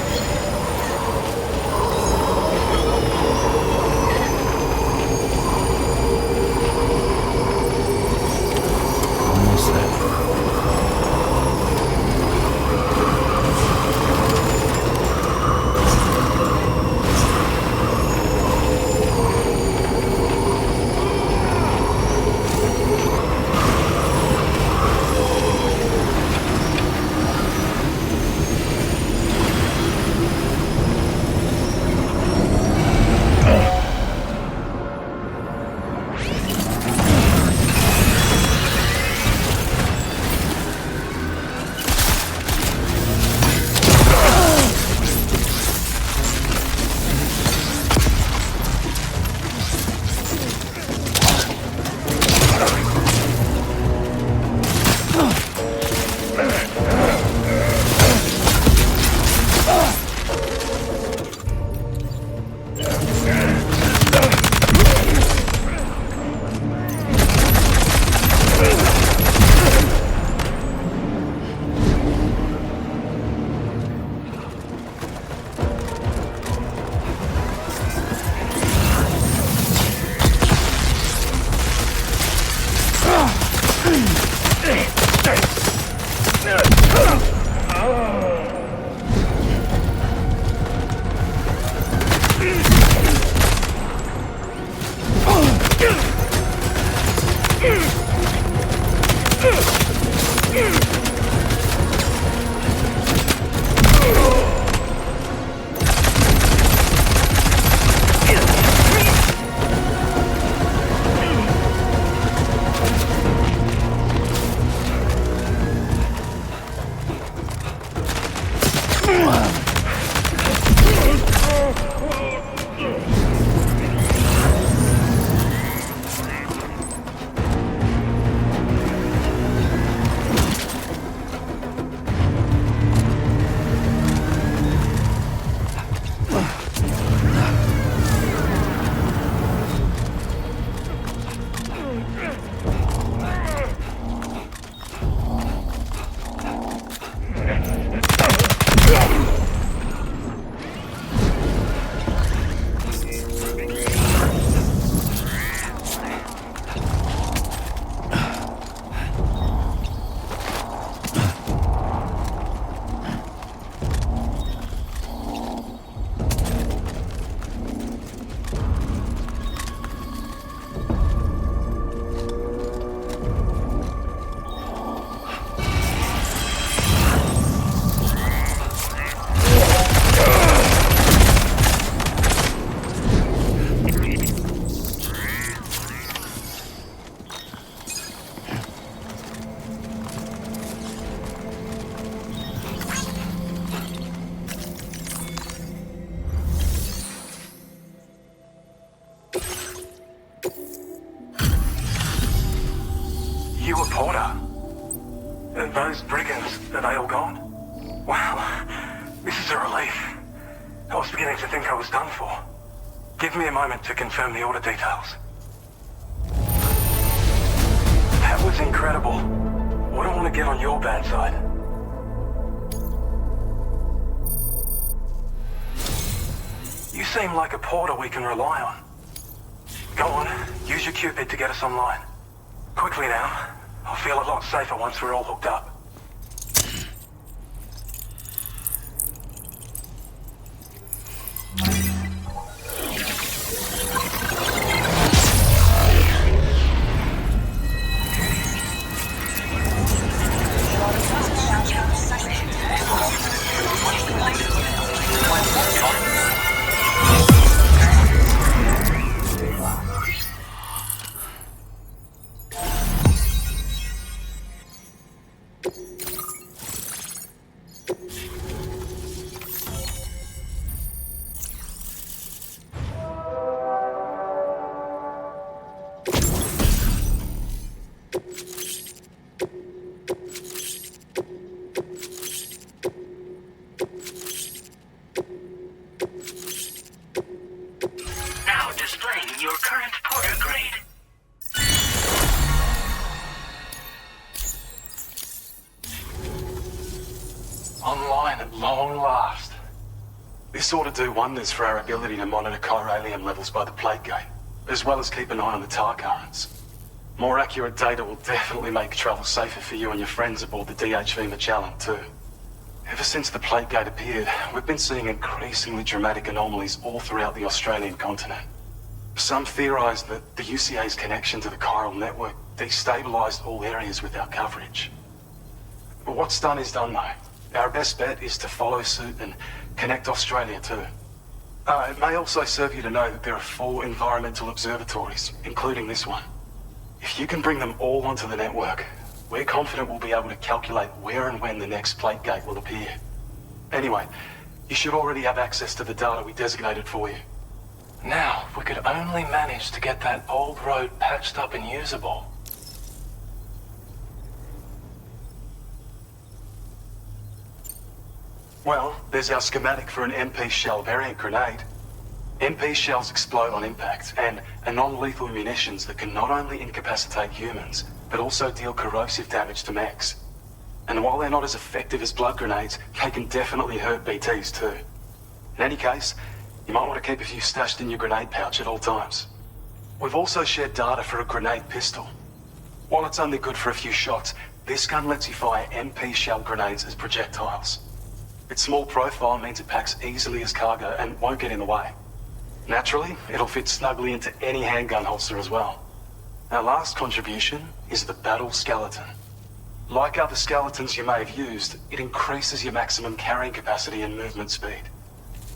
Almost there. You a porter? Those brigands, are they all gone? Wow, this is a relief. I was beginning to think I was done for. Give me a moment to confirm the order details. That was incredible. Wouldn't want to get on your bad side. You seem like a porter we can rely on. Go on, use your Cupid to get us online. Quickly now. I'll feel a lot safer once we're all hooked up. Online at long last. This ought to do wonders for our ability to monitor chiralium levels by the plague gate, as well as keep an eye on the tar currents. More accurate data will definitely make travel safer for you and your friends aboard the DHV Magellan, too. Ever since the plague gate appeared, we've been seeing increasingly dramatic anomalies all throughout the Australian continent. Some theorize that the UCA's connection to the chiral network destabilized all areas with our coverage. But what's done is done, though. Our best bet is to follow suit and connect Australia, too. It may also serve you to know that there are 4 environmental observatories, including this one. If you can bring them all onto the network, we're confident we'll be able to calculate where and when the next plague gate will appear. Anyway, you should already have access to the data we designated for you. Now, if we could only manage to get that old road patched up and usable. Well, there's our schematic for an MP shell variant grenade. MP shells explode on impact, and are non-lethal munitions that can not only incapacitate humans, but also deal corrosive damage to mechs. And while they're not as effective as blood grenades, they can definitely hurt BTs too. In any case, you might want to keep a few stashed in your grenade pouch at all times. We've also shared data for a grenade pistol. While it's only good for a few shots, this gun lets you fire MP shell grenades as projectiles. Its small profile means it packs easily as cargo and won't get in the way. Naturally, it'll fit snugly into any handgun holster as well. Our last contribution is the battle skeleton. Like other skeletons you may have used, it increases your maximum carrying capacity and movement speed.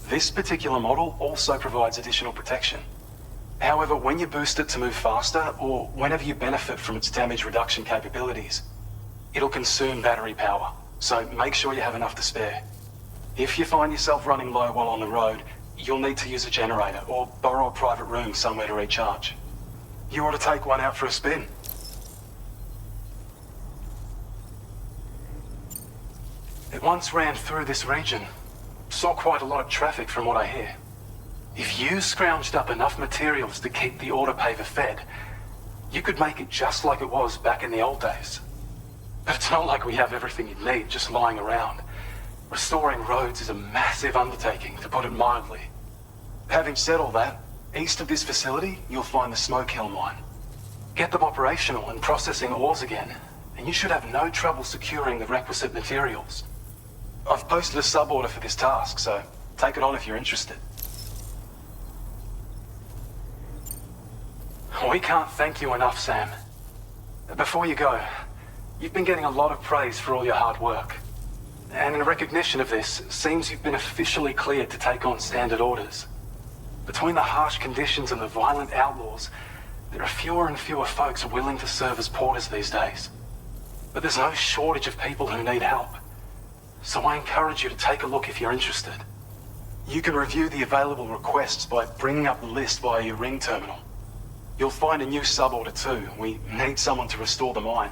This particular model also provides additional protection. However, when you boost it to move faster, or whenever you benefit from its damage reduction capabilities, it'll consume battery power, so make sure you have enough to spare. If you find yourself running low while on the road, you'll need to use a generator or borrow a private room somewhere to recharge. You ought to take one out for a spin. It once ran through this region. Saw quite a lot of traffic from what I hear. If you scrounged up enough materials to keep the autopaver fed, you could make it just like it was back in the old days. But it's not like we have everything you need just lying around. Restoring roads is a massive undertaking, to put it mildly. Having said all that, east of this facility, you'll find the Smoke Hill mine. Get them operational and processing ores again, and you should have no trouble securing the requisite materials. I've posted a sub-order for this task, so take it on if you're interested. We can't thank you enough, Sam. Before you go, you've been getting a lot of praise for all your hard work. And in recognition of this, it seems you've been officially cleared to take on standard orders. Between the harsh conditions and the violent outlaws, there are fewer and fewer folks willing to serve as porters these days. But there's no shortage of people who need help. So I encourage you to take a look if you're interested. You can review the available requests by bringing up the list via your ring terminal. You'll find a new sub-order too. We need someone to restore the mine.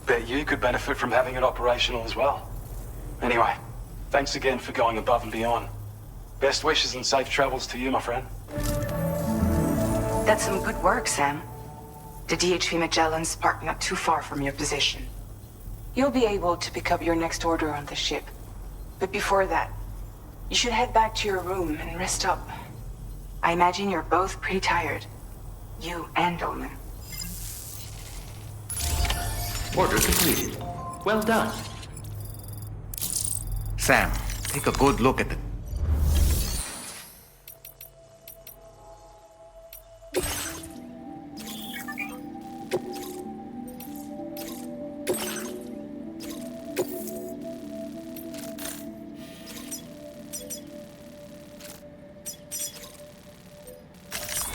Bet you could benefit from having it operational as well. Anyway, thanks again for going above and beyond. Best wishes and safe travels to you, my friend. That's some good work, Sam. The DHV Magellan's parked not too far from your position. You'll be able to pick up your next order on the ship. But before that, you should head back to your room and rest up. I imagine you're both pretty tired. You and Dolman. Order completed. Well done. Sam, take a good look at the...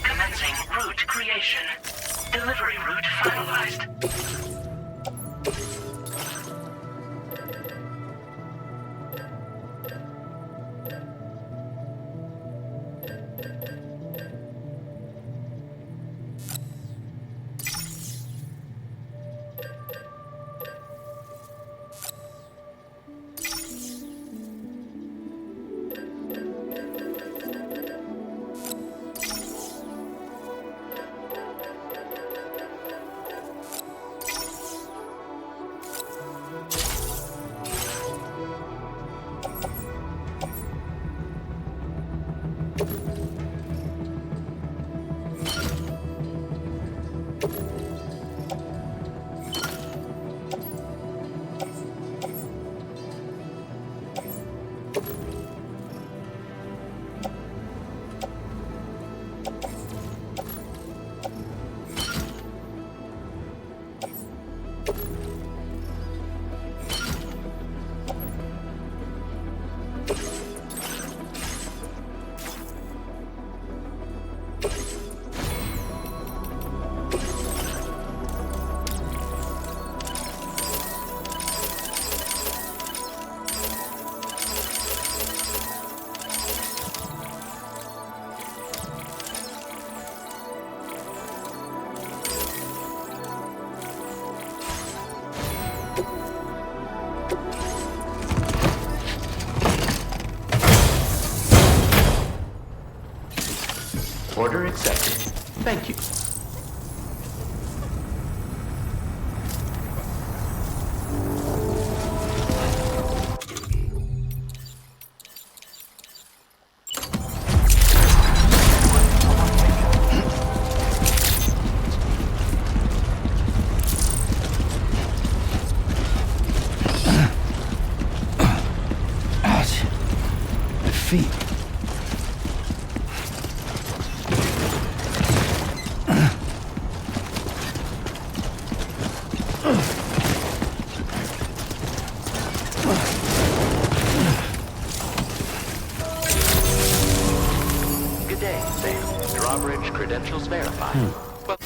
Commencing route creation. Delivery route finalized. Order accepted. Thank you. Ouch. My feet. Good day, Sam. Drawbridge credentials verified. Well,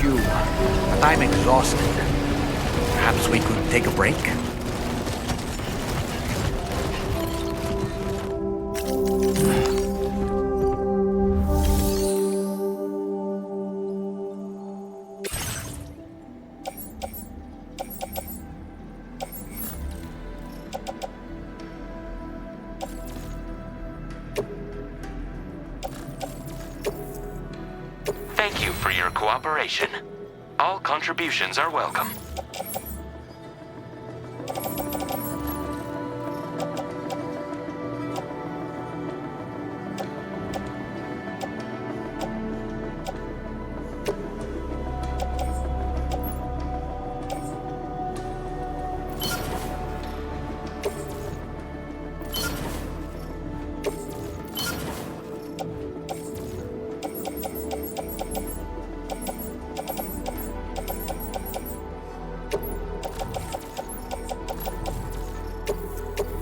you, but I'm exhausted. Perhaps we could take a break? Thank you for your cooperation. All contributions are welcome.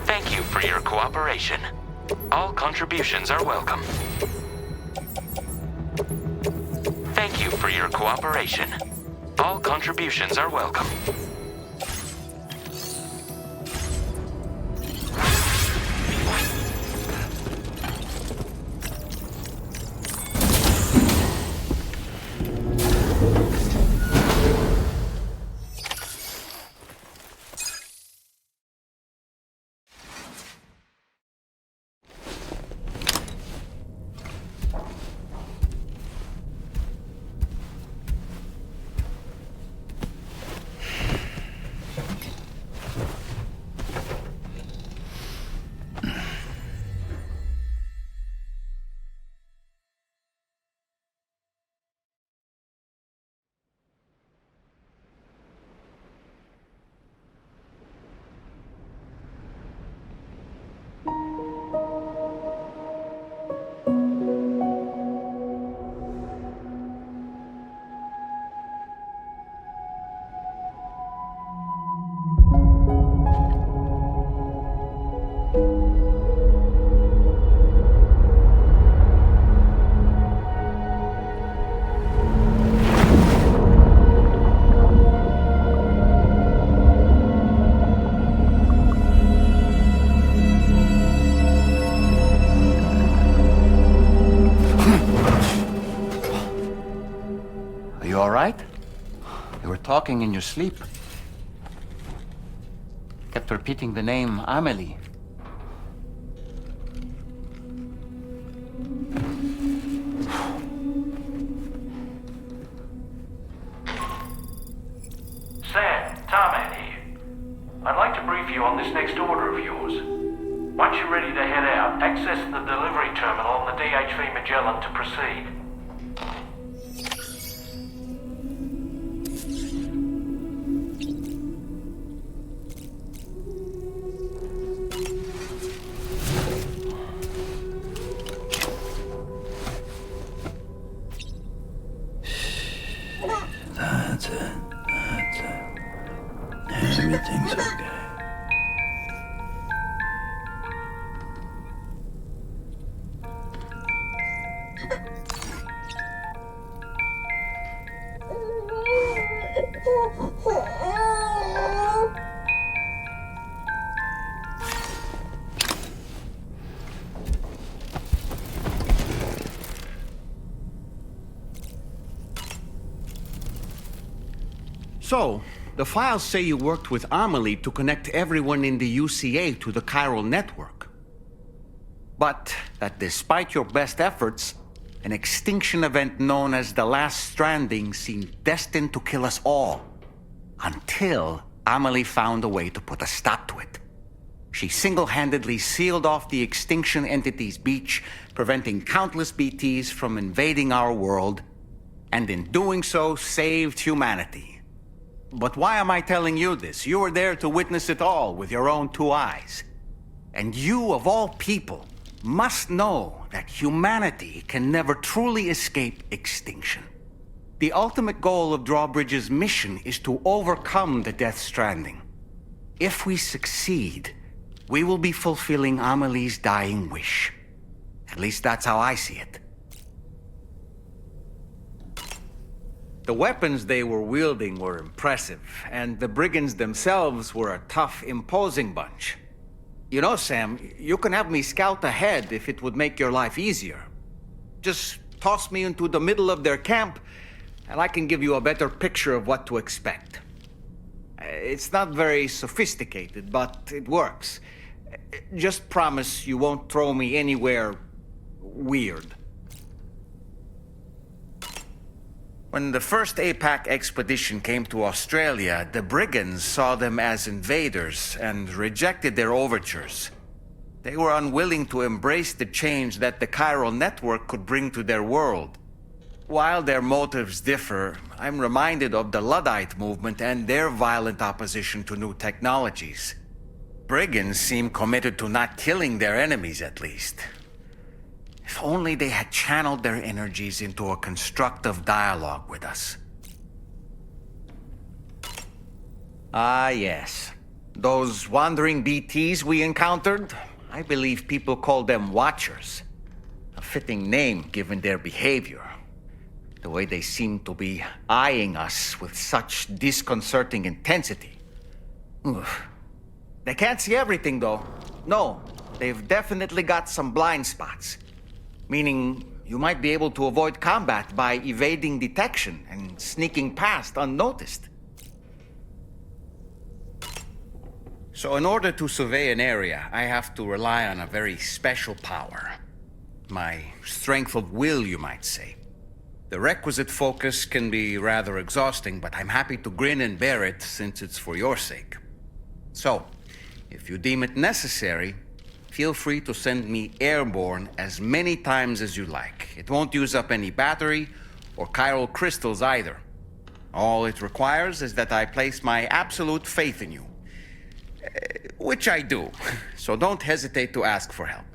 Thank you for your cooperation. All contributions are welcome. Thank you for your cooperation. All contributions are welcome. Talking in your sleep. Kept repeating the name Amelie. Sam, Tarman here. I'd like to brief you on this next order of yours. Once you're ready to head out, access the delivery terminal on the DHV Magellan to proceed. That's it. Everything's okay. So, the files say you worked with Amelie to connect everyone in the UCA to the chiral network. But that despite your best efforts, an extinction event known as the Last Stranding seemed destined to kill us all. Until Amelie found a way to put a stop to it. She single-handedly sealed off the extinction entity's beach, preventing countless BTs from invading our world, and in doing so, saved humanity. But why am I telling you this? You were there to witness it all with your own two eyes. And you, of all people, must know that humanity can never truly escape extinction. The ultimate goal of Drawbridge's mission is to overcome the Death Stranding. If we succeed, we will be fulfilling Amelie's dying wish. At least that's how I see it. The weapons they were wielding were impressive, and the brigands themselves were a tough, imposing bunch. You know, Sam, you can have me scout ahead if it would make your life easier. Just toss me into the middle of their camp, and I can give you a better picture of what to expect. It's not very sophisticated, but it works. Just promise you won't throw me anywhere weird. When the first APAC expedition came to Australia, the brigands saw them as invaders and rejected their overtures. They were unwilling to embrace the change that the chiral network could bring to their world. While their motives differ, I'm reminded of the Luddite movement and their violent opposition to new technologies. Brigands seem committed to not killing their enemies, at least. If only they had channeled their energies into a constructive dialogue with us. Ah, yes. Those wandering BTs we encountered, I believe people call them Watchers. A fitting name given their behavior. The way they seem to be eyeing us with such disconcerting intensity. Oof. They can't see everything, though. No, they've definitely got some blind spots. Meaning, you might be able to avoid combat by evading detection and sneaking past unnoticed. So in order to survey an area, I have to rely on a very special power. My strength of will, you might say. The requisite focus can be rather exhausting, but I'm happy to grin and bear it since it's for your sake. So, if you deem it necessary, feel free to send me airborne as many times as you like. It won't use up any battery or chiral crystals either. All it requires is that I place my absolute faith in you. Which I do, so don't hesitate to ask for help.